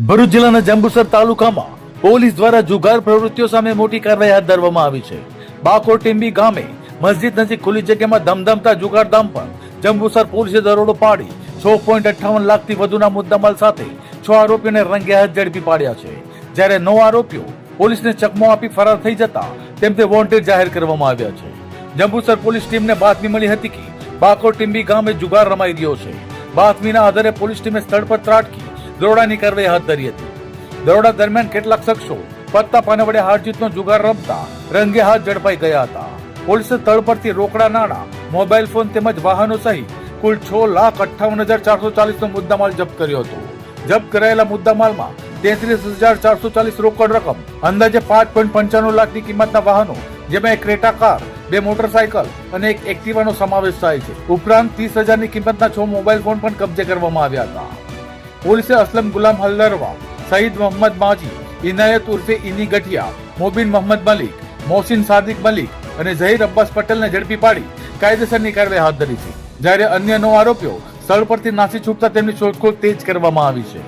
ભરૂચ જિલ્લાના જંબુસર તાલુકામાં પોલીસ દ્વારા જુગાર પ્રવૃત્તિઓ સામે મોટી કાર્યવાહી હાથ ધરવામાં આવી છે. બાકોર ટીંબી ગામે મસ્જિદ નજીક ખુલ્લી જગ્યામાં ધમધમતા જુગારધામ પર જંબુસર પોલીસે દરોડો પાડી 6.58 લાખથી વધુના મુદ્દામાલ સાથે 6 આરોપીઓને રંગે હાથ ઝડપી પાડ્યા છે. જ્યારે 9 આરોપીઓ પોલીસને ચકમો આપી ફરાર થઈ જતા તેમને વોન્ટેડ જાહેર કરવામાં આવ્યા છે. જંબુસર પોલીસ ટીમને બાતમી મળી હતી કે બાકોર ટીંબી ગામે જુગાર રમાઈ રહ્યો છે. બાતમીના આધારે પોલીસ ટીમે સ્થળ પર ત્રાટકી દરોડાની કાર્યવાહી હાથ ધરી હતી. દરોડા દરમિયાન કેટલાક શખ્સો પત્તા પાના વડે હારજીતનો જુગાર રમતા રંગે હાથ ઝડપાઈ ગયા હતા. પોલીસે સ્થળ પરથી રોકડા નાણાં, મોબાઈલ ફોન તેમજ વાહનો સહિત કુલ 6,58,440 નો મુદ્દામાલ જપ્ત કર્યો હતો. જપ્ત કરાયેલા મુદ્દામાલમાં 33,440 રોકડ રકમ, અંદાજે 5.95 લાખની કિંમતના વાહનો જેમાં એક ક્રેટા કાર, 2 મોટરસાયકલ અને એક એક્ટિવાનો સમાવેશ થાય છે. ઉપરાંત 30,000ની કિંમતના 6 મોબાઈલ ફોન પણ કબજે કરવામાં આવ્યા હતા. પોલીસે અસલમ ગુલામ હલદરવા, સઈદ મોહમ્મદ માજી, ઇનાયત ઉર્ફે ઇની ગઠિયા, મોબીન મોહમ્મદ મલિક, મોહસિન સાદિક મલિક અને ઝહીર અબ્બાસ પટેલને ઝડપી પાડી કાયદેસરની કાર્યવાહી હાથ ધરી છે. જ્યારે અન્ય 9 આરોપીઓ સ્થળ પરથી નાસી છૂટતા તેમની શોધખોળ તેજ કરવામાં આવી છે.